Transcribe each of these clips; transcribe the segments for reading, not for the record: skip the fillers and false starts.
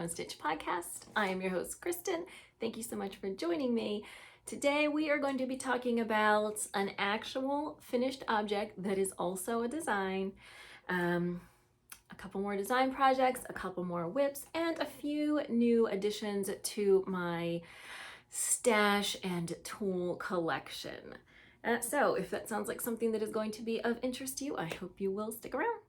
Hilo Stitch podcast. I am your host, Kristen. Thank you so much for joining me. Today we are going to be talking about an actual finished object that is also a design, a couple more design projects, a couple more whips, and a few new additions to my stash and tool collection. So if that sounds like something that is going to be of interest to you, I hope you will stick around.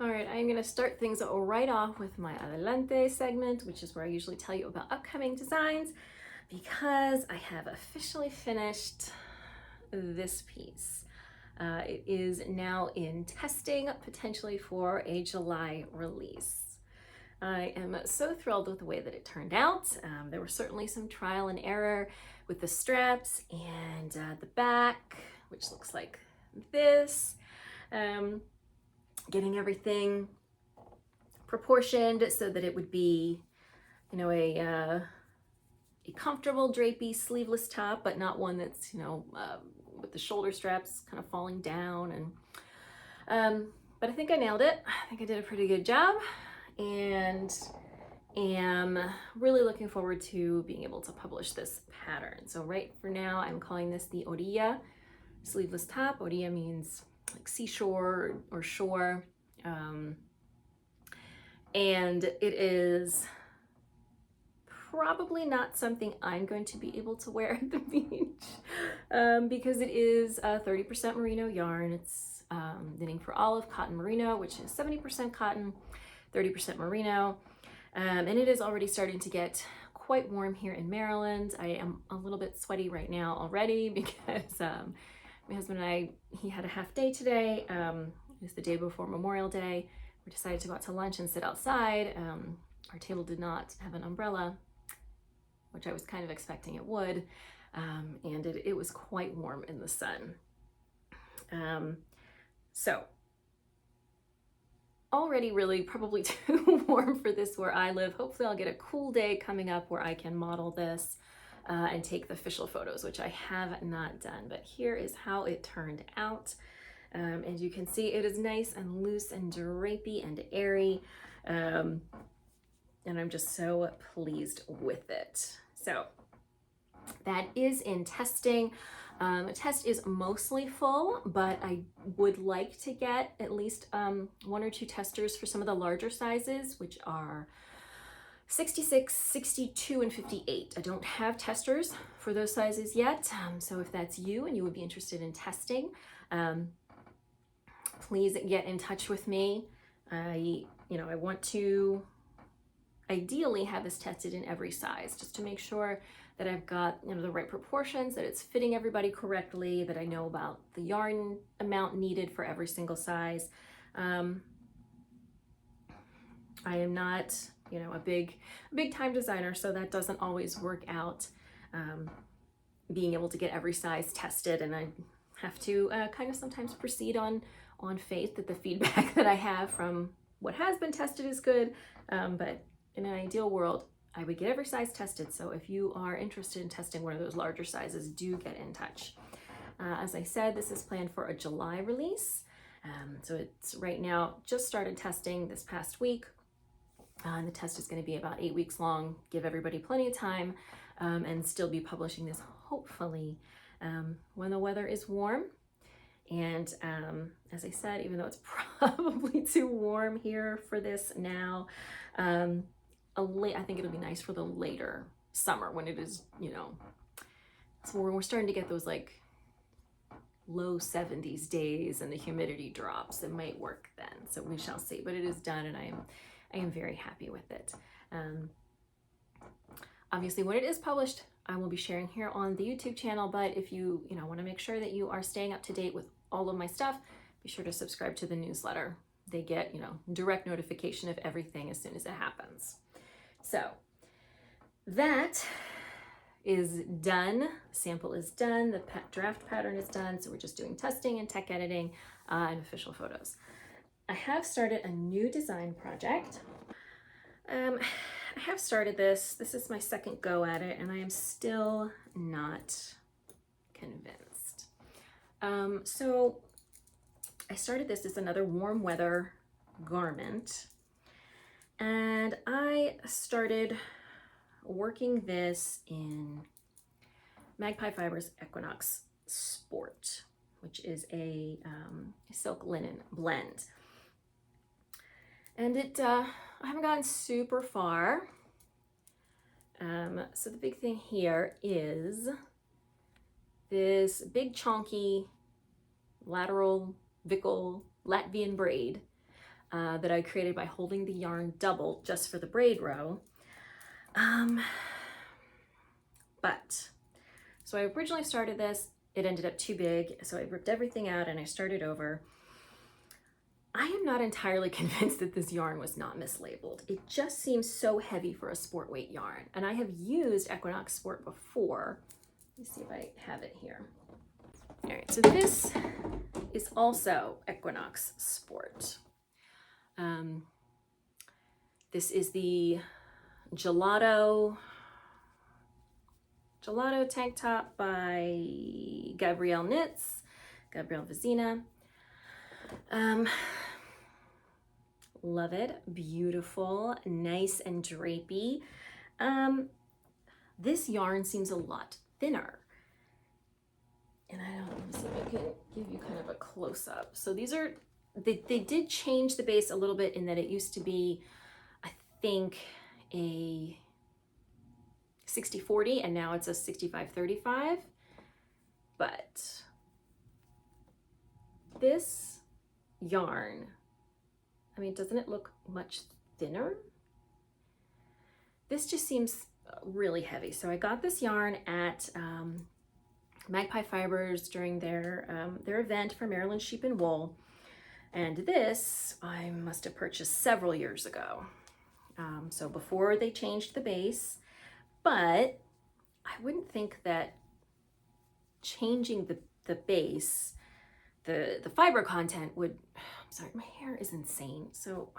All right, I'm gonna start things right off with my Adelante segment, which is where I usually tell you about upcoming designs, because I have officially finished this piece. It is now in testing, potentially for a July release. I am so thrilled with the way that it turned out. There was certainly some trial and error with the straps and the back, which looks like this. Getting everything proportioned so that it would be, a comfortable drapey sleeveless top, but not one that's, with the shoulder straps kind of falling down. But I think I nailed it. I think I did a pretty good job, and am really looking forward to being able to publish this pattern. So right for now, I'm calling this the Orilla sleeveless top. Orilla means like seashore or shore, and it is probably not something I'm going to be able to wear at the beach, because it is 30% merino yarn. It's knitting for olive cotton merino, which is 70% cotton, 30% merino, and it is already starting to get quite warm here in Maryland. I am a little bit sweaty right now already because my husband and I, he had a half day today. It was the day before Memorial Day. We decided to go out to lunch and sit outside. Our table did not have an umbrella, which I was kind of expecting it would. And it was quite warm in the sun. So already really probably too warm for this where I live. Hopefully I'll get a cool day coming up where I can model this and take the official photos, which I have not done, but here is how it turned out. And you can see it is nice and loose and drapey and airy. And I'm just so pleased with it. So that is in testing. The test is mostly full, but I would like to get at least 1 or 2 testers for some of the larger sizes, which are 66, 62, and 58. I don't have testers for those sizes yet. So if that's you and you would be interested in testing, please get in touch with me. I want to ideally have this tested in every size, just to make sure that I've got, the right proportions, that it's fitting everybody correctly, that I know about the yarn amount needed for every single size. I am not, a big time designer, so that doesn't always work out, being able to get every size tested, and I have to kind of sometimes proceed on faith that the feedback that I have from what has been tested is good, but in an ideal world, I would get every size tested. So if you are interested in testing one of those larger sizes, do get in touch. As I said, this is planned for a July release. So it's right now just started testing this past week. And the test is going to be about 8 weeks long, give everybody plenty of time, and still be publishing this hopefully when the weather is warm. And as I said, even though it's probably too warm here for this now, I think it'll be nice for the later summer when it is, so we're starting to get those like low 70s days and the humidity drops. It might work then, so we shall see. But it is done, and I am very happy with it. Obviously, when it is published, I will be sharing here on the YouTube channel. But if you want to make sure that you are staying up to date with all of my stuff, be sure to subscribe to the newsletter. They get direct notification of everything as soon as it happens. So that is done. Sample is done. The draft pattern is done. So we're just doing testing and tech editing and official photos. I have started a new design project. I have started this. This is my second go at it, and I am still not convinced. So I started this as another warm weather garment, And I started working this in Magpie Fibers Equinox Sport, which is a silk linen blend. And I haven't gotten super far. So the big thing here is this big chunky lateral Vickle Latvian braid that I created by holding the yarn double just for the braid row. So I originally started this, it ended up too big, so I ripped everything out and I started over. I am not entirely convinced that this yarn was not mislabeled. It just seems so heavy for a sport weight yarn. And I have used Equinox Sport before. Let me see if I have it here. All right, so this is also Equinox Sport. This is the Gelato tank top by Gabrielle Knits, Gabrielle Vizina. Love it, beautiful, nice and drapey. This yarn seems a lot thinner. And let me see if I can give you kind of a close-up. So these are, they did change the base a little bit in that it used to be, I think, a 60-40 and now it's a 65-35. But this yarn, I mean, doesn't it look much thinner? This just seems really heavy. So I got this yarn at Magpie Fibers during their event for Maryland Sheep and Wool. And this I must have purchased several years ago. So before they changed the base, but I wouldn't think that changing the base, the fiber content would, I'm sorry, my hair is insane. So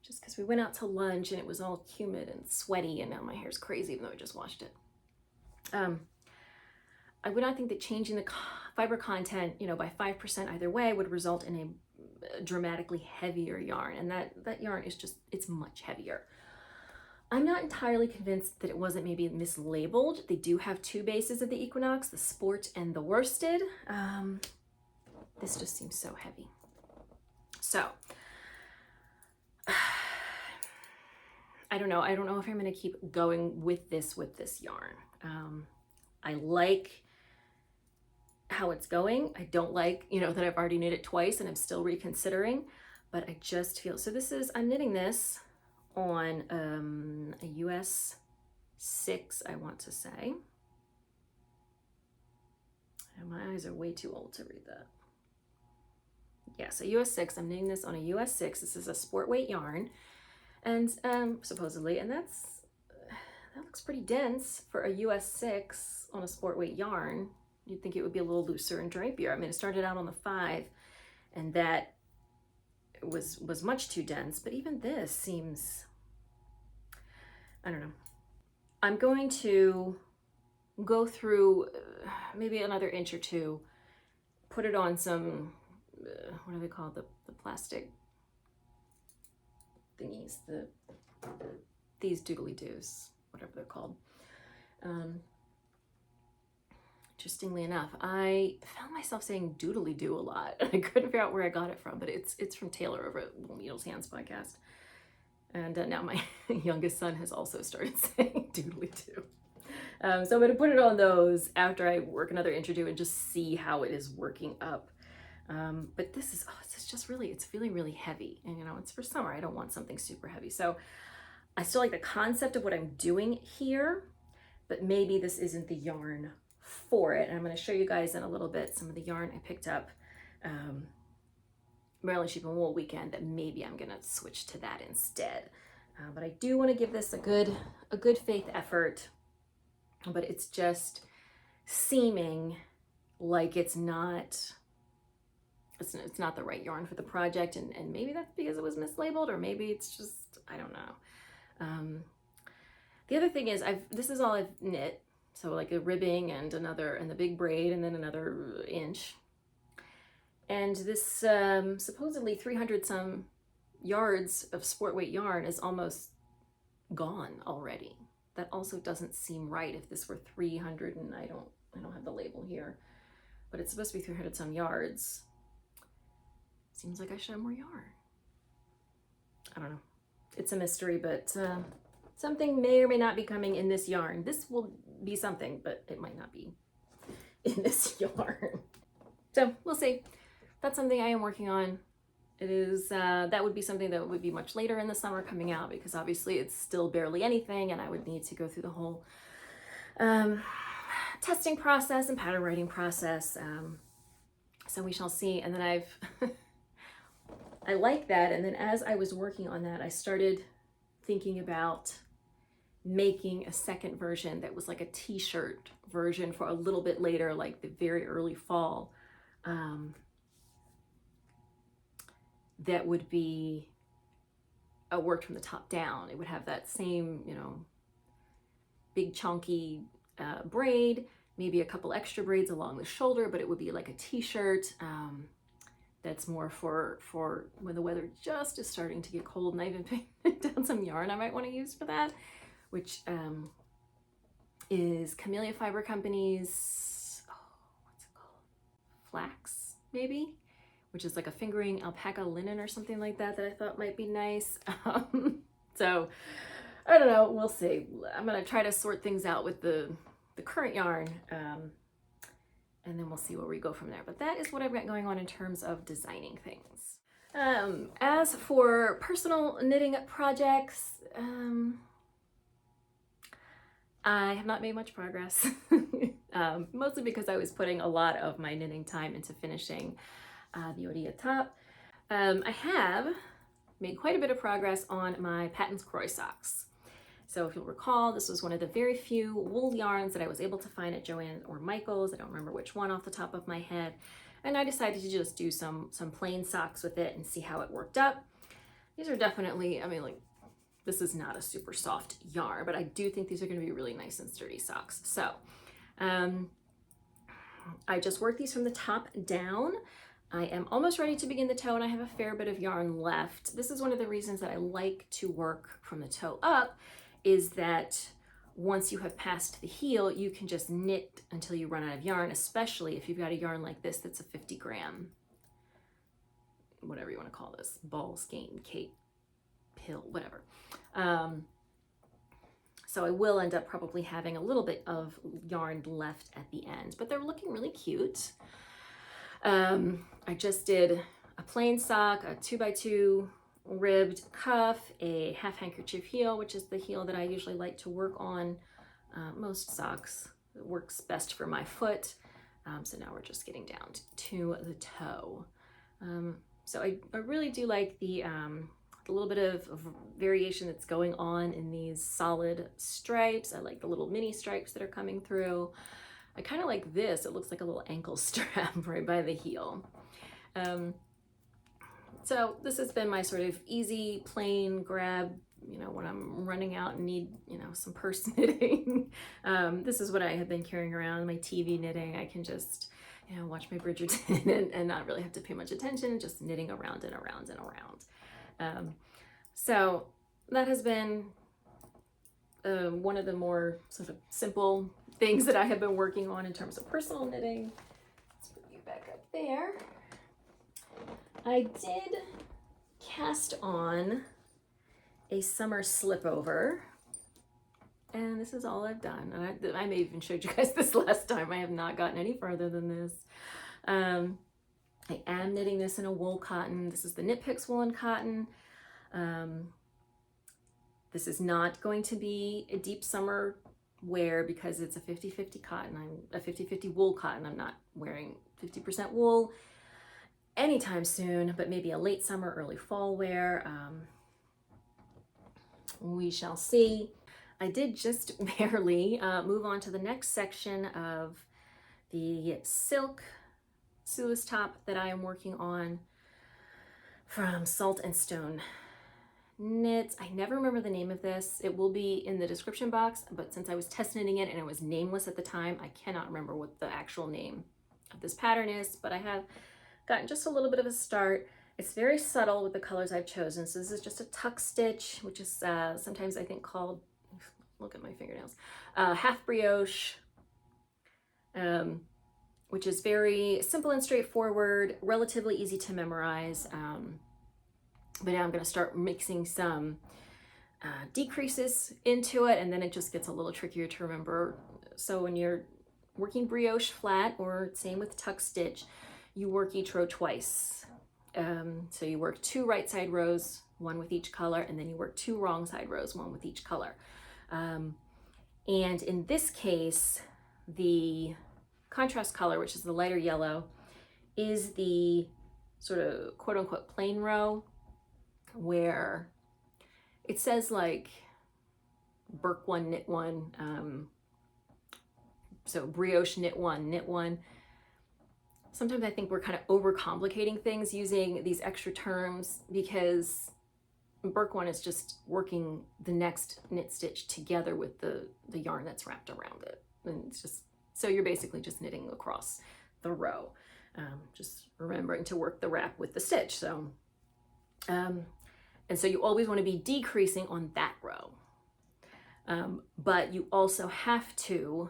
just because we went out to lunch and it was all humid and sweaty and now my hair's crazy even though I just washed it. I would not think that changing the fiber content, you know, by 5% either way would result in a dramatically heavier yarn. And that yarn is just, it's much heavier. I'm not entirely convinced that it wasn't maybe mislabeled. They do have two bases of the Equinox, the Sport and the Worsted. This just seems so heavy. So, I don't know. I don't know if I'm gonna keep going with this yarn. I like how it's going. I don't like, you know, that I've already knit it twice and I'm still reconsidering, but I just feel, so this is, I'm knitting this on a US 6, I want to say. And my eyes are way too old to read that. Yeah, so US 6, I'm knitting this on a US 6. This is a sport weight yarn, and supposedly, and that looks pretty dense for a US 6 on a sport weight yarn. You'd think it would be a little looser and drapier. I mean, it started out on the 5, and that was much too dense, but even this seems, I don't know. I'm going to go through maybe another inch or two, put it on some, what are they called? The plastic thingies, these doodly-doos, whatever they're called. Interestingly enough, I found myself saying doodly-doo a lot. I couldn't figure out where I got it from, but it's from Taylor over at Little Needles Hands podcast. And now my youngest son has also started saying doodly-doo. So I'm going to put it on those after I work another inch or two and just see how it is working up. But this is, it's just really, it's feeling really heavy. And you know, it's for summer. I don't want something super heavy. So I still like the concept of what I'm doing here, but maybe this isn't the yarn for it. And I'm going to show you guys in a little bit some of the yarn I picked up Maryland Sheep and Wool weekend that maybe I'm going to switch to that instead. But I do want to give this a good faith effort, but it's just seeming like it's not the right yarn for the project, and maybe that's because it was mislabeled, or maybe it's just, I don't know. The other thing is this is all I've knit, so like a ribbing and another, and the big braid, and then another inch. And this supposedly 300 some yards of sport weight yarn is almost gone already. That also doesn't seem right. If this were 300, and I don't have the label here, but it's supposed to be 300 some yards. Seems like I should have more yarn. I don't know. It's a mystery, but something may or may not be coming in this yarn. This will be something, but it might not be in this yarn. So we'll see. That's something I am working on. It is, that would be something that would be much later in the summer coming out, because obviously it's still barely anything, and I would need to go through the whole testing process and pattern writing process. So we shall see. And then I like that. And then as I was working on that, I started thinking about making a second version that was like a t-shirt version for a little bit later, like the very early fall. That would be worked from the top down. It would have that same, you know, big chunky braid, maybe a couple extra braids along the shoulder, but it would be like a t-shirt that's more for when the weather just is starting to get cold. And I even picked down some yarn I might want to use for that, which is Camellia Fiber Company's, what's it called? Flax, maybe? Which is like a fingering alpaca linen or something like that I thought might be nice. So I don't know, we'll see. I'm gonna try to sort things out with the current yarn, and then we'll see where we go from there. But that is what I've got going on in terms of designing things. As for personal knitting projects, I have not made much progress, mostly because I was putting a lot of my knitting time into finishing the Orilla top. I have made quite a bit of progress on my Patons Kroy socks. So if you'll recall, this was one of the very few wool yarns that I was able to find at Joann or Michael's. I don't remember which one off the top of my head. And I decided to just do some plain socks with it and see how it worked up. These are definitely, I mean, like, this is not a super soft yarn, but I do think these are going to be really nice and sturdy socks. So I just worked these from the top down. I am almost ready to begin the toe, and I have a fair bit of yarn left. This is one of the reasons that I like to work from the toe up, is that once you have passed the heel, you can just knit until you run out of yarn, especially if you've got a yarn like this that's a 50 gram, whatever you want to call this, ball, skein, cape, pill, whatever. So I will end up probably having a little bit of yarn left at the end, but they're looking really cute. I just did a plain sock, a 2x2 ribbed cuff, a half handkerchief heel, which is the heel that I usually like to work on most socks. It works best for my foot. So now we're just getting down to the toe. So I really do like the little bit of variation that's going on in these solid stripes. I like the little mini stripes that are coming through. I kind of like this. It looks like a little ankle strap right by the heel. So this has been my sort of easy, plain grab, you know, when I'm running out and need, you know, some purse knitting. This is what I have been carrying around, my TV knitting. I can just, you know, watch my Bridgerton and not really have to pay much attention, just knitting around and around and around. So that has been one of the more sort of simple things that I have been working on in terms of personal knitting. Let's put you back up there. I did cast on a summer slipover, and this is all I've done. And I may have even showed you guys this last time. I have not gotten any further than this. I am knitting this in a wool cotton. This is the Knit Picks woolen cotton. This is not going to be a deep summer wear because it's a 50-50 cotton. I'm a 50-50 wool cotton. I'm not wearing 50% wool anytime soon, but maybe a late summer, early fall wear. We shall see. I did just barely move on to the next section of the silk sleeveless top that I am working on from Salt and Stone Knits. I never remember the name of this. It will be in the description box, but since I was test knitting it and it was nameless at the time, I cannot remember what the actual name of this pattern is, but I have gotten just a little bit of a start, It's very subtle with the colors I've chosen. So this is just a tuck stitch, which is sometimes I think called, look at my fingernails, half brioche, which is very simple and straightforward, relatively easy to memorize. But now I'm going to start mixing some decreases into it, and then it just gets a little trickier to remember. So when you're working brioche flat, or same with tuck stitch, you work each row twice. So you work 2 right side rows, 1 with each color, and then you work 2 wrong side rows, 1 with each color. And in this case, the contrast color, which is the lighter yellow, is the sort of quote unquote plain row, where it says like Burke 1, knit 1, so brioche knit 1, knit 1. Sometimes I think we're kind of overcomplicating things using these extra terms, because Burke 1 is just working the next knit stitch together with the yarn that's wrapped around it. And it's just, so you're basically just knitting across the row, just remembering to work the wrap with the stitch. So, and so you always want to be decreasing on that row. But you also have to,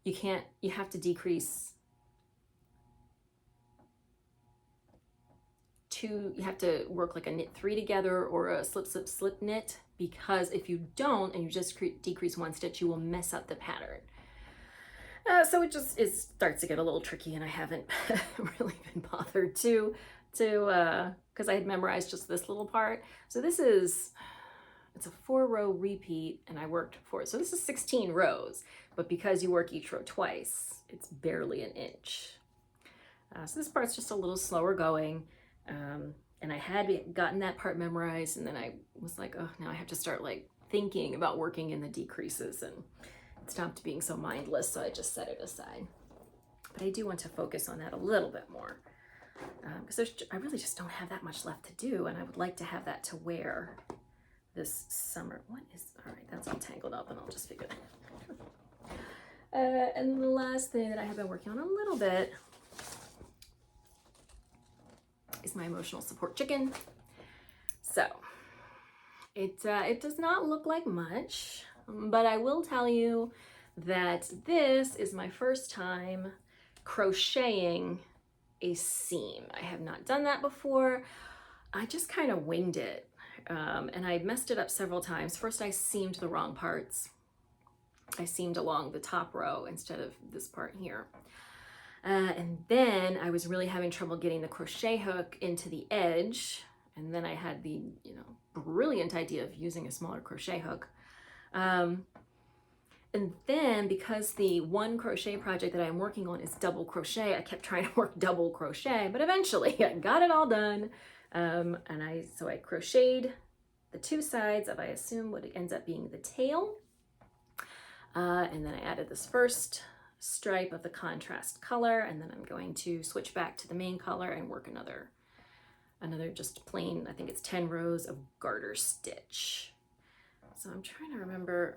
you have to decrease 2, you have to work like a knit 3 together or a slip, slip, slip knit, because if you don't and you just decrease 1 stitch, you will mess up the pattern. So it starts to get a little tricky, and I haven't really been bothered to because I had memorized just this little part. So it's a 4-row repeat, and I worked 4. So this is 16 rows, but because you work each row twice, it's barely an inch. So this part's just a little slower going. And I had gotten that part memorized, and then I was like, oh, now I have to start like thinking about working in the decreases, and it stopped being so mindless, so I just set it aside. But I do want to focus on that a little bit more, because I really just don't have that much left to do, and I would like to have that to wear this summer. All right, that's all tangled up, and I'll just figure that out. And the last thing that I have been working on a little bit is my emotional support chicken. So it does not look like much, but I will tell you that this is my first time crocheting a seam. I have not done that before. I just kind of winged it, and I messed it up several times. First, I seamed the wrong parts. I seamed along the top row instead of this part here. And then I was really having trouble getting the crochet hook into the edge. And then I had the, brilliant idea of using a smaller crochet hook. And then because the one crochet project that I'm working on is double crochet, I kept trying to work double crochet, but eventually I got it all done. So I crocheted the 2 sides of, I assume, what ends up being the tail. And then I added this first stripe of the contrast color, and then I'm going to switch back to the main color and work another just plain, I think it's 10 rows of garter stitch. So I'm trying to remember,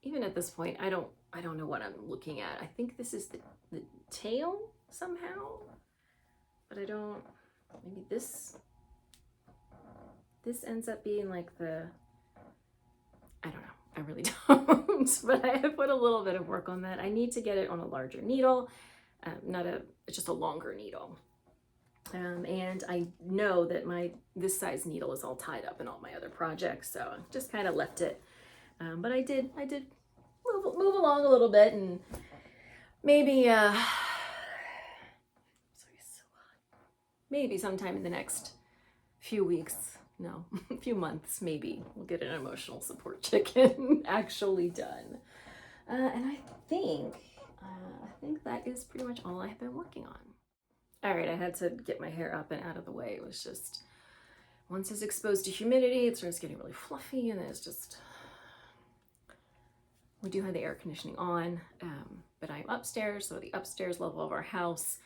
even at this point, I don't know what I'm looking at. I think this is the tail somehow, but I don't, maybe this ends up being like the, I don't know. I really don't, but I have put a little bit of work on that. I need to get it on a larger needle, it's just a longer needle. And I know that this size needle is all tied up in all my other projects, so I just kind of left it. But I did move along a little bit, and maybe, maybe sometime in the next few weeks, no, a few months maybe, we'll get an emotional support chicken actually done. And I think that is pretty much all I have been working on. All right, I had to get my hair up and out of the way. It was just, once it's exposed to humidity, it starts getting really fluffy, and it's just, we do have the air conditioning on, but I'm upstairs, so the upstairs level of our house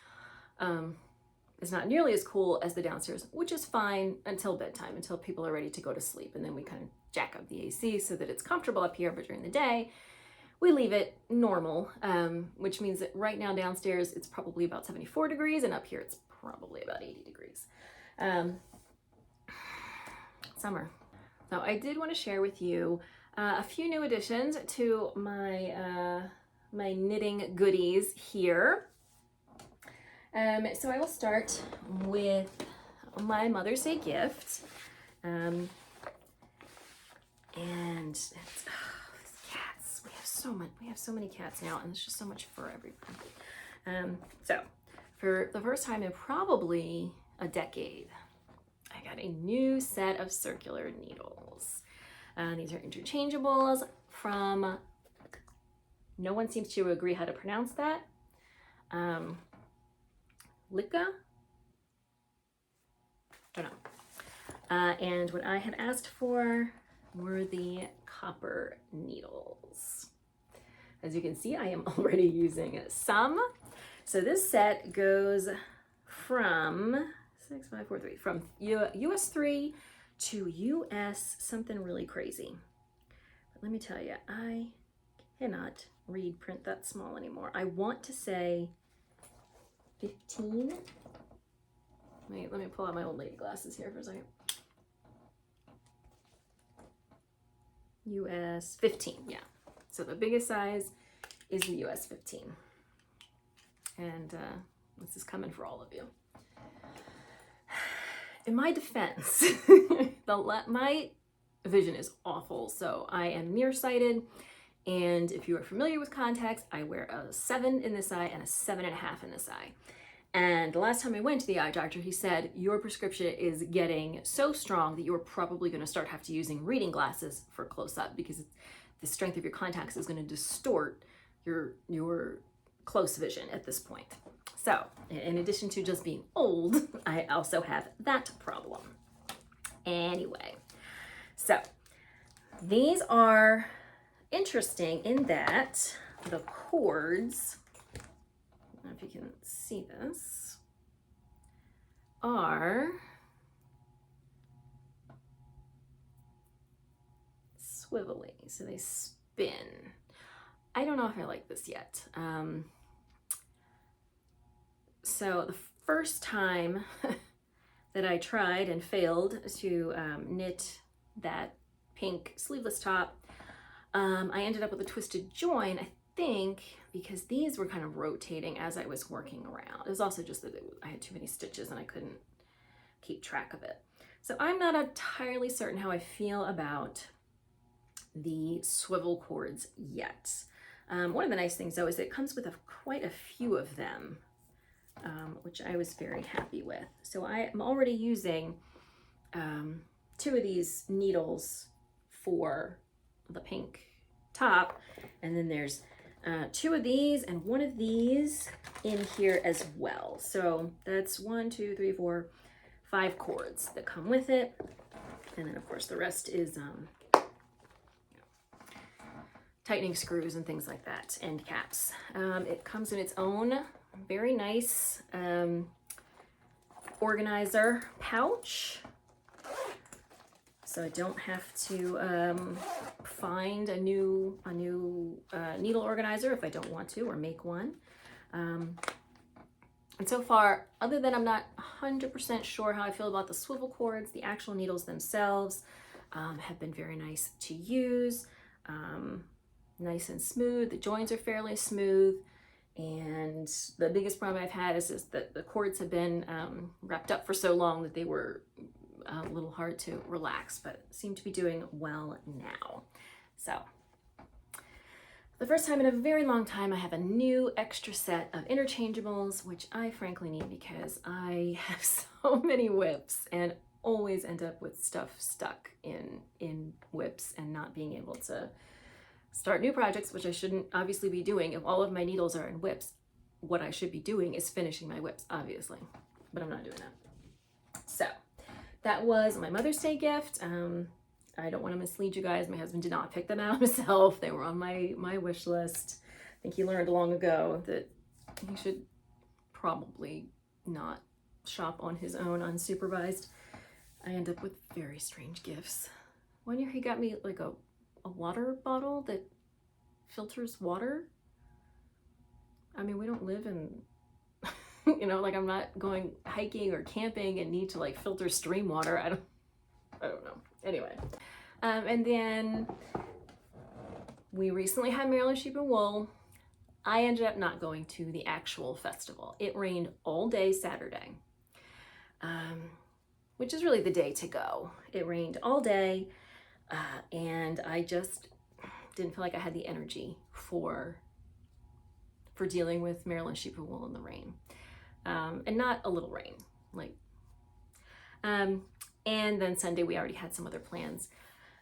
is not nearly as cool as the downstairs, which is fine until bedtime, until people are ready to go to sleep. And then we kind of jack up the AC so that it's comfortable up here, but during the day, we leave it normal, which means that right now downstairs, it's probably about 74 degrees, and up here it's probably about 80 degrees. Summer. So I did want to share with you a few new additions to my my knitting goodies here. So I will start with my Mother's Day gift. And it's, cats. We have so many cats now, and there's just so much fur everywhere. So for the first time in probably a decade, I got a new set of circular needles. These are interchangeables from, no one seems to agree how to pronounce that. Lika? Don't know. And what I had asked for were the copper needles. As you can see, I am already using some. So this set goes from 6, 5, 4, 3, from US 3 to US something really crazy. But let me tell you, I cannot read print that small anymore. I want to say 15. Wait, let me pull out my old lady glasses here for a second. US 15, yeah. So the biggest size is the US 15. And this is coming for all of you. In my defense, my vision is awful, so I am nearsighted. And if you are familiar with contacts, I wear a 7 in this eye and a 7.5 in this eye. And the last time I went to the eye doctor, he said, your prescription is getting so strong that you're probably going to start have to using reading glasses for close up, because the strength of your contacts is going to distort your close vision at this point. So in addition to just being old, I also have that problem. Anyway, so these are interesting in that the cords, I don't know if you can see this, are swivelly, so they spin. I don't know if I like this yet. So the first time that I tried and failed to knit that pink sleeveless top, I ended up with a twisted join, I think, because these were kind of rotating as I was working around. It was also just that I had too many stitches and I couldn't keep track of it. So I'm not entirely certain how I feel about the swivel cords yet. One of the nice things though is it comes with quite a few of them, which I was very happy with. So I am already using 2 of these needles for the pink top, and then there's 2 of these and 1 of these in here as well. So that's 1, 2, 3, 4, 5 cords that come with it, and then of course the rest is tightening screws and things like that, end caps. It comes in its own very nice organizer pouch, so I don't have to find a new needle organizer if I don't want to, or make one. And so far, other than I'm not 100% sure how I feel about the swivel cords, the actual needles themselves have been very nice to use. Nice and smooth. The joins are fairly smooth, and the biggest problem I've had is just that the cords have been wrapped up for so long that they were a little hard to relax, but seem to be doing well now. So the first time in a very long time, I have a new extra set of interchangeables, which I frankly need because I have so many whips and always end up with stuff stuck in whips and not being able to start new projects, which I shouldn't obviously be doing. If all of my needles are in whips, what I should be doing is finishing my whips, obviously, but I'm not doing that. So that was my Mother's Day gift. I don't want to mislead you guys. My husband did not pick them out himself. They were on my wish list. I think he learned long ago that he should probably not shop on his own unsupervised. I end up with very strange gifts. One year he got me like a water bottle that filters water. I mean, we don't live in you know, like I'm not going hiking or camping and need to like filter stream water. I don't know. Anyway, and then we recently had Maryland Sheep and Wool. I ended up not going to the actual festival. It rained all day Saturday, which is really the day to go. It rained all day, and I just didn't feel like I had the energy for dealing with Maryland Sheep and Wool in the rain, and not a little rain, like. And then Sunday we already had some other plans,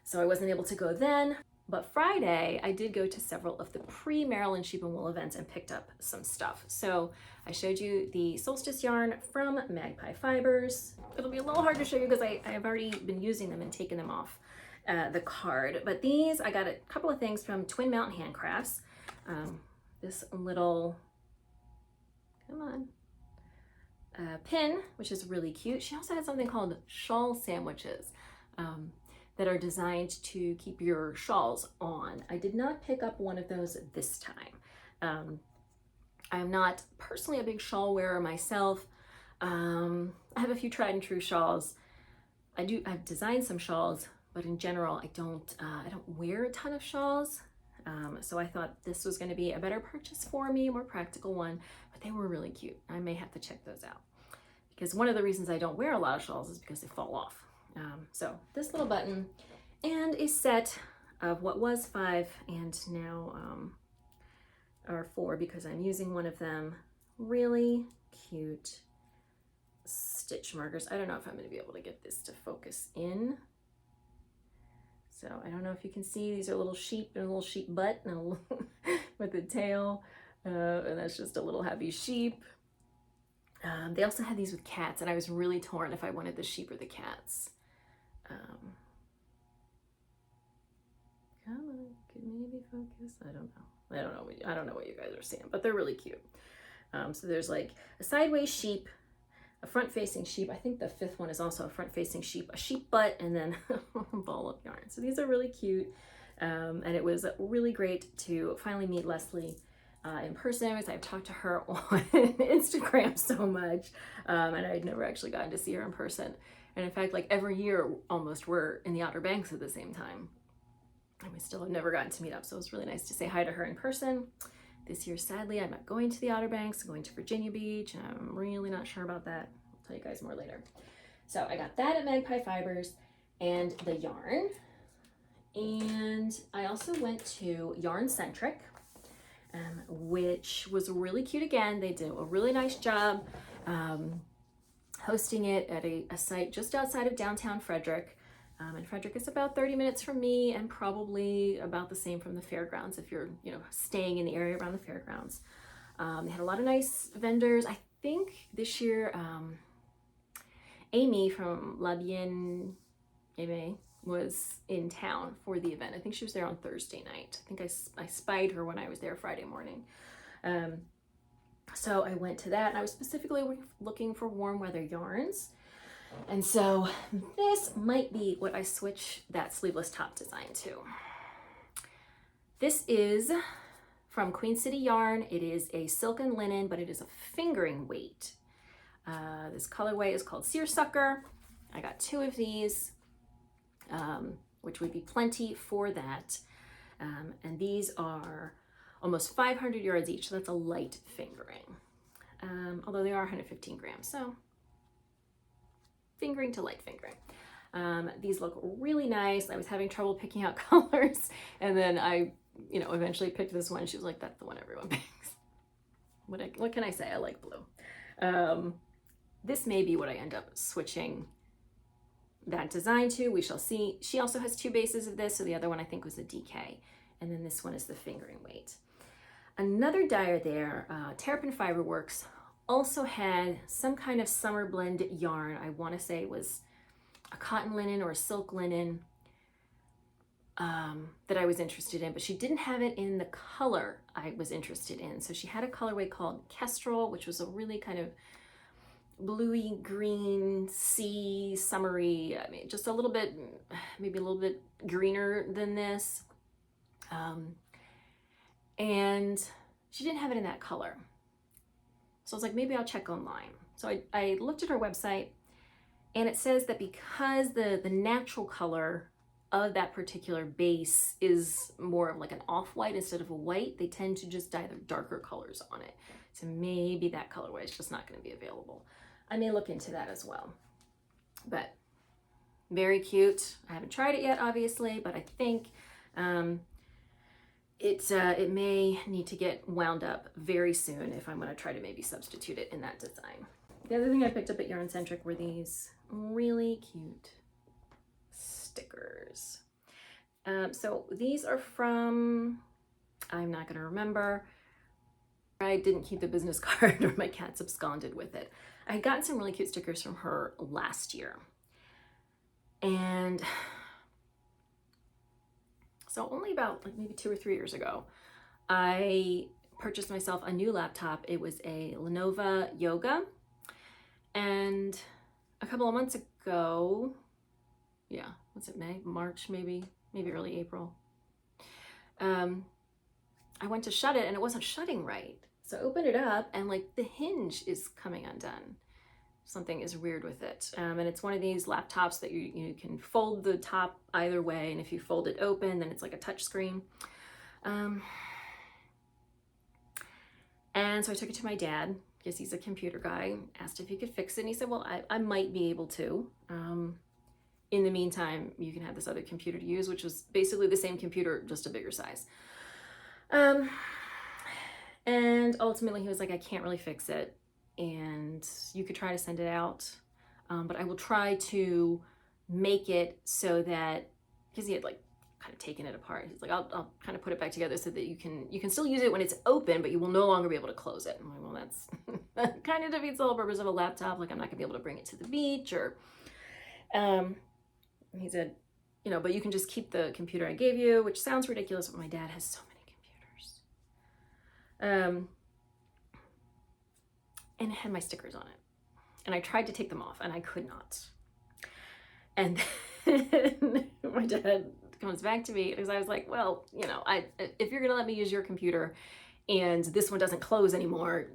so I wasn't able to go then. But Friday, I did go to several of the pre-Maryland Sheep and Wool events and picked up some stuff. So I showed you the solstice yarn from Magpie Fibers. It'll be a little hard to show you because I have already been using them and taken them off the card. But these, I got a couple of things from Twin Mountain Handcrafts. This little, come on, pin, which is really cute. She also had something called shawl sandwiches. That are designed to keep your shawls on. I did not pick up one of those this time. I'm not personally a big shawl wearer myself. I have a few tried and true shawls. I've designed some shawls, but in general, I don't wear a ton of shawls. So I thought this was gonna be a better purchase for me, a more practical one, but they were really cute. I may have to check those out because one of the reasons I don't wear a lot of shawls is because they fall off. So this little button and a set of what was 5 and now are 4 because I'm using one of them. Really cute stitch markers. I don't know if I'm going to be able to get this to focus in. So I don't know if you can see, these are little sheep and a little sheep butt and with a tail. And that's just a little happy sheep. They also had these with cats and I was really torn if I wanted the sheep or the cats. Come on, could maybe focus. I don't know what you guys are seeing, but they're really cute. So there's like a sideways sheep, a front-facing sheep. I think the 5th one is also a front-facing sheep, a sheep butt, and then a ball of yarn. So these are really cute, and it was really great to finally meet Leslie in person, because I've talked to her on Instagram so much, and I'd never actually gotten to see her in person. And in fact, like every year almost we're in the Outer Banks at the same time. And we still have never gotten to meet up. So it was really nice to say hi to her in person. This year, sadly, I'm not going to the Outer Banks. I'm going to Virginia Beach. And I'm really not sure about that. I'll tell you guys more later. So I got that at Magpie Fibers and the yarn. And I also went to Yarn Centric, which was really cute again. They did a really nice job. Hosting it at a site just outside of downtown Frederick. And Frederick is about 30 minutes from me and probably about the same from the fairgrounds if you're, staying in the area around the fairgrounds. They had a lot of nice vendors. I think this year, Amy from La Bien Aimée was in town for the event. I think she was there on Thursday night. I think I spied her when I was there Friday morning. So I went to that, and I was specifically looking for warm weather yarns. And so this might be what I switch that sleeveless top design to. This is from Queen City Yarn. It is a silk and linen, but it is a fingering weight. This colorway is called Seersucker. I got 2 of these, which would be plenty for that. And these are almost 500 yards each, so that's a light fingering. Although they are 115 grams, so fingering to light fingering. These look really nice. I was having trouble picking out colors, and then I, eventually picked this one. She was like, that's the one everyone picks. What can I say? I like blue. This may be what I end up switching that design to. We shall see. She also has 2 bases of this, so the other one I think was a DK, and then this one is the fingering weight. Another dyer there, Terrapin Fiber Works, also had some kind of summer blend yarn. I want to say it was a cotton linen or a silk linen that I was interested in, but she didn't have it in the color I was interested in. So she had a colorway called Kestrel, which was a really kind of bluey green, sea, summery, just a little bit, maybe a little bit greener than this. And she didn't have it in that color. So I was like, maybe I'll check online. So I looked at her website, and it says that because the natural color of that particular base is more of like an off-white instead of a white, they tend to just dye the darker colors on it. So maybe that colorway is just not going to be available. I may look into that as well. But very cute. I haven't tried it yet, obviously, but I think it may need to get wound up very soon if I'm going to try to maybe substitute it in that design. The other thing I picked up at Yarn Centric were these really cute stickers. So these are from, I'm not going to remember. I didn't keep the business card, or my cats absconded with it. I had gotten some really cute stickers from her last year. And so only about like maybe 2 or 3 years ago, I purchased myself a new laptop. It was a Lenovo Yoga. And a couple of months ago, yeah, was it May, March, maybe early April, I went to shut it and it wasn't shutting right. So I opened it up and like the hinge is coming undone. Something is weird with it. And it's one of these laptops that you can fold the top either way. And if you fold it open, then it's like a touch screen. And so I took it to my dad, because he's a computer guy, asked if he could fix it. And he said, well, I might be able to. In the meantime, you can have this other computer to use, which was basically the same computer, just a bigger size. And ultimately he was like, I can't really fix it, and you could try to send it out. But I will try to make it so that, because he had like kind of taken it apart. He's like, I'll kind of put it back together so that you can still use it when it's open, but you will no longer be able to close it. I'm like, well, that's that kind of defeats the whole purpose of a laptop. Like, I'm not gonna be able to bring it to the beach, or he said, you know, but you can just keep the computer I gave you, which sounds ridiculous, but my dad has so many computers. And it had my stickers on it. And I tried to take them off and I could not. And then my dad comes back to me, because I was like, well, you know, if you're gonna let me use your computer and this one doesn't close anymore,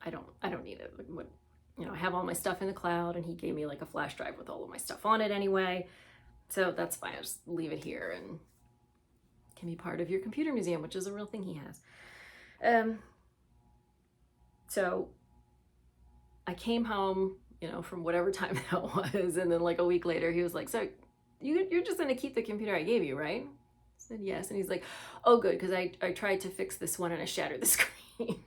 I don't need it. Like, what, you know, I have all my stuff in the cloud, and he gave me like a flash drive with all of my stuff on it anyway. So that's fine, I'll just leave it here and it can be part of your computer museum, which is a real thing he has. So I came home, you know, from whatever time that was, and then like a week later he was like, so you're just gonna keep the computer I gave you, right? I said yes. And he's like, oh good, because I tried to fix this one and I shattered the screen.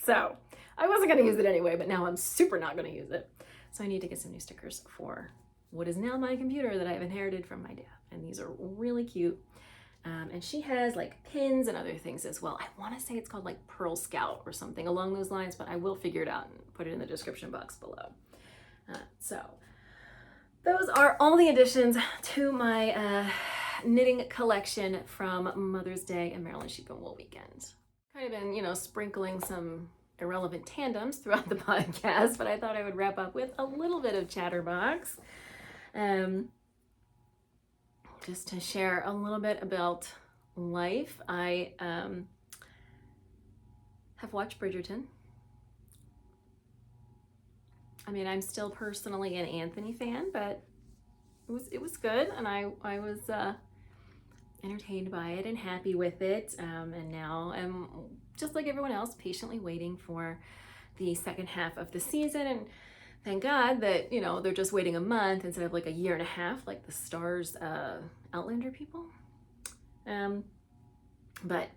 So I wasn't gonna use it anyway, but now I'm super not gonna use it. So I need to get some new stickers for what is now my computer that I've inherited from my dad. And these are really cute. And she has like pins and other things as well. I want to say it's called like Pearl Scout or something along those lines, but I will figure it out and put it in the description box below. So those are all the additions to my knitting collection from Mother's Day and Maryland Sheep and Wool weekend. Kind of been, you know, sprinkling some irrelevant tandems throughout the podcast, but I thought I would wrap up with a little bit of Chatterbox. Just to share a little bit about life. I have watched Bridgerton. I mean, I'm still personally an Anthony fan, but it was good, and I was entertained by it and happy with it. And now I'm just like everyone else, patiently waiting for the second half of the season. And thank God that, you know, they're just waiting a month instead of like a year and a half, like the Stars Outlander people. But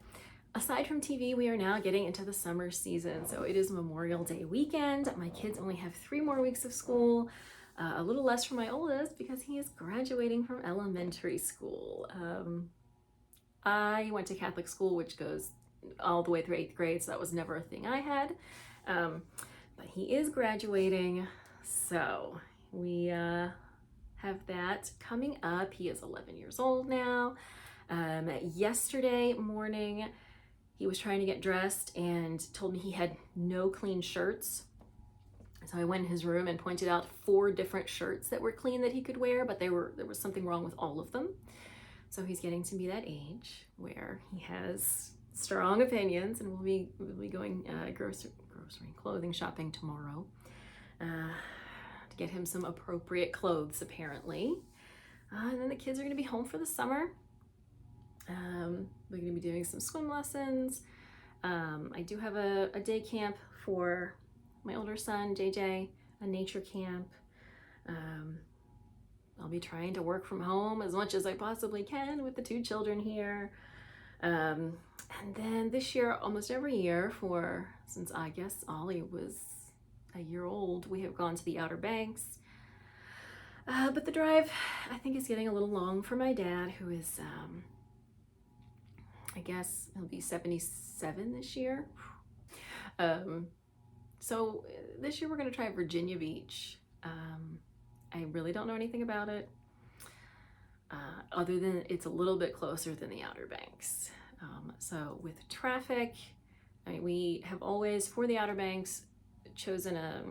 aside from TV, we are now getting into the summer season. So it is Memorial Day weekend. My kids only have 3 more weeks of school, a little less for my oldest because he is graduating from elementary school. I went to Catholic school, which goes all the way through 8th grade, so that was never a thing I had. But he is graduating, so we have that coming up. He is 11 years old now. Yesterday morning, he was trying to get dressed and told me he had no clean shirts. So I went in his room and pointed out 4 different shirts that were clean that he could wear, but there was something wrong with all of them. So he's getting to be that age where he has strong opinions, and we'll be going grocery grocery and clothing shopping tomorrow to get him some appropriate clothes, apparently. And then the kids are going to be home for the summer. We're going to be doing some swim lessons. I do have a day camp for my older son, JJ, a nature camp. I'll be trying to work from home as much as I possibly can with the 2 children here. And then this year, almost every year since I guess Ollie was a year old, we have gone to the Outer Banks. But the drive, I think, is getting a little long for my dad, who is, I guess he'll be 77 this year. So this year we're going to try Virginia Beach. I really don't know anything about it, other than it's a little bit closer than the Outer Banks. So with traffic, I mean, we have always, for the Outer Banks, chosen a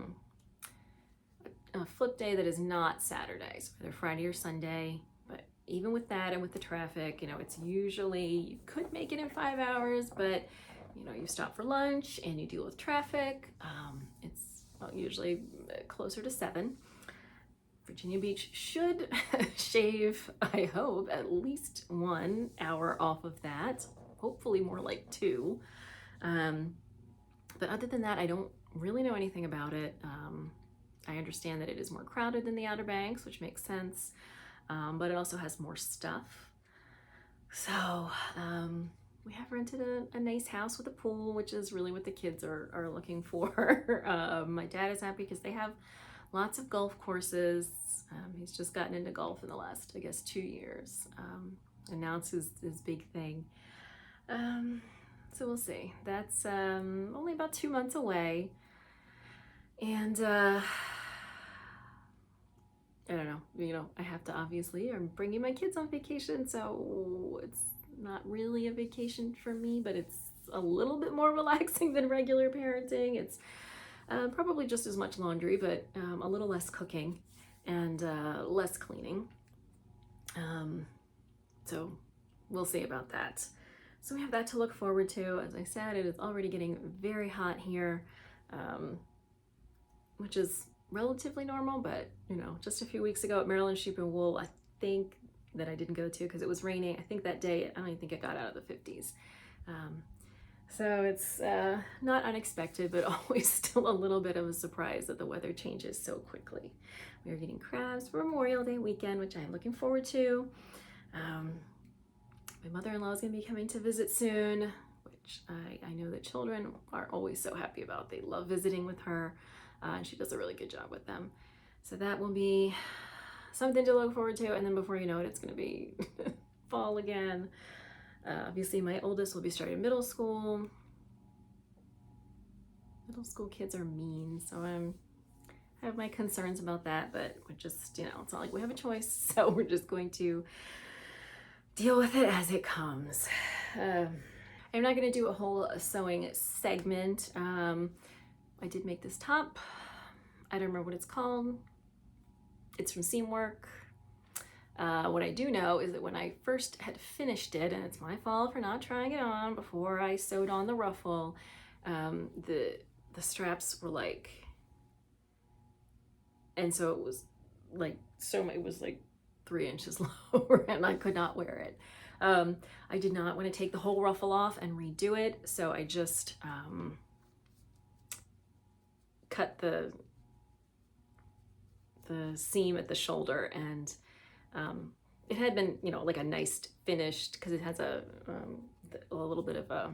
flip day that is not Saturdays, either Friday or Sunday. But even with that and with the traffic, you know, it's usually, you could make it in 5 hours, but you know, you stop for lunch and you deal with traffic. It's usually closer to 7. Virginia Beach should shave, I hope, at least 1 hour off of that. Hopefully more like 2. But other than that, I don't really know anything about it. I understand that it is more crowded than the Outer Banks, which makes sense, but it also has more stuff. So we have rented a nice house with a pool, which is really what the kids are looking for. My dad is happy because they have lots of golf courses. He's just gotten into golf in the last, I guess, 2 years. And now it's his big thing. So we'll see. That's only about 2 months away. And I don't know, you know, I have to, obviously, I'm bringing my kids on vacation, so it's not really a vacation for me, but it's a little bit more relaxing than regular parenting. It's probably just as much laundry, but a little less cooking and less cleaning. So we'll see about that. So we have that to look forward to. As I said, it is already getting very hot here, which is relatively normal, but you know, just a few weeks ago at Maryland Sheep and Wool, I think, that I didn't go to because it was raining. I think that day, I don't even think it got out of the 50s. So it's not unexpected, but always still a little bit of a surprise that the weather changes so quickly. We are getting crabs for Memorial Day weekend, which I'm looking forward to. My mother-in-law is going to be coming to visit soon, which I know that children are always so happy about. They love visiting with her, and she does a really good job with them. So that will be something to look forward to. And then before you know it, it's going to be fall again. Obviously, my oldest will be starting middle school. Middle school kids are mean, so I have my concerns about that, but we're just, you know, it's not like we have a choice, so we're just going to deal with it as it comes. I'm not going to do a whole sewing segment. I did make this top. I don't remember what it's called. It's from Seamwork. What I do know is that when I first had finished it, and it's my fault for not trying it on before I sewed on the ruffle, the straps were like, and so it was like, so it was like 3 inches lower, and I could not wear it. I did not want to take the whole ruffle off and redo it, so I just cut the seam at the shoulder, and it had been, you know, like a nice finished, because it has a little bit of a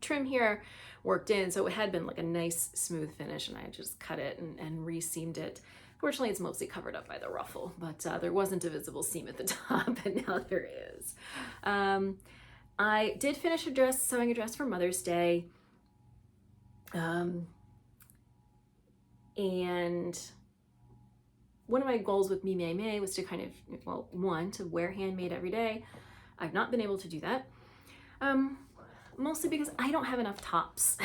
trim here worked in, so it had been like a nice smooth finish, and I just cut it and re-seamed it. Fortunately, it's mostly covered up by the ruffle, but there wasn't a visible seam at the top, and now there is. I did finish sewing a dress for Mother's Day, and one of my goals with Me May May was to kind of, well, one, to wear handmade every day. I've not been able to do that, mostly because I don't have enough tops.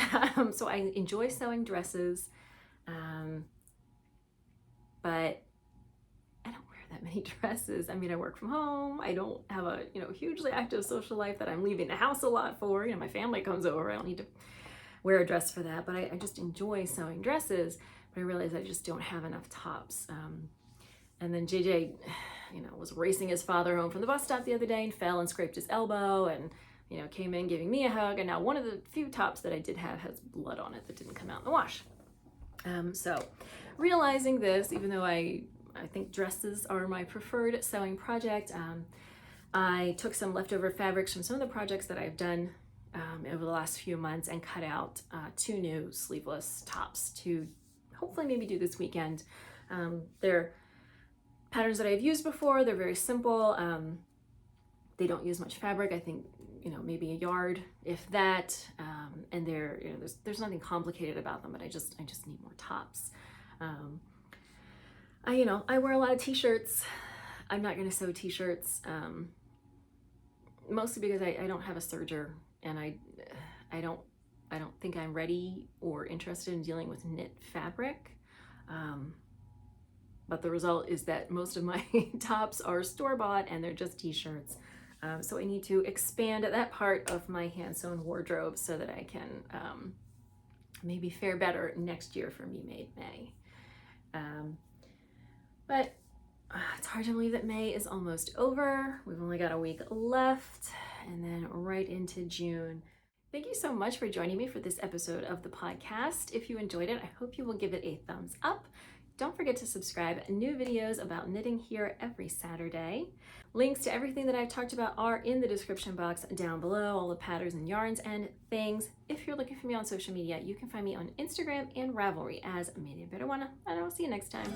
So I enjoy sewing dresses, but I don't wear that many dresses. I mean, I work from home. I don't have a, you know, hugely active social life that I'm leaving the house a lot for. You know, my family comes over. I don't need to wear a dress for that, but I just enjoy sewing dresses, but I realize I just don't have enough tops. And then JJ, was racing his father home from the bus stop the other day and fell and scraped his elbow and, came in giving me a hug. And now one of the few tops that I did have has blood on it that didn't come out in the wash. So realizing this, even though I think dresses are my preferred sewing project, I took some leftover fabrics from some of the projects that I've done over the last few months and cut out 2 new sleeveless tops to hopefully maybe do this weekend. They're patterns that I've used before. They're very simple. They don't use much fabric. I think, maybe a yard, if that. And they're, there's nothing complicated about them, but I just need more tops. I wear a lot of t-shirts. I'm not going to sew t-shirts, mostly because I don't have a serger, and I don't think I'm ready or interested in dealing with knit fabric. But the result is that most of my tops are store-bought and they're just t-shirts. So I need to expand that part of my hand-sewn wardrobe so that I can maybe fare better next year for Me Made May. But it's hard to believe that May is almost over. We've only got a week left and then right into June. Thank you so much for joining me for this episode of the podcast. If you enjoyed it, I hope you will give it a thumbs up. Don't forget to subscribe. New videos about knitting here every Saturday. Links to everything that I've talked about are in the description box down below, all the patterns and yarns and things. If you're looking for me on social media, you can find me on Instagram and Ravelry as Maybe a Better One, and I'll see you next time.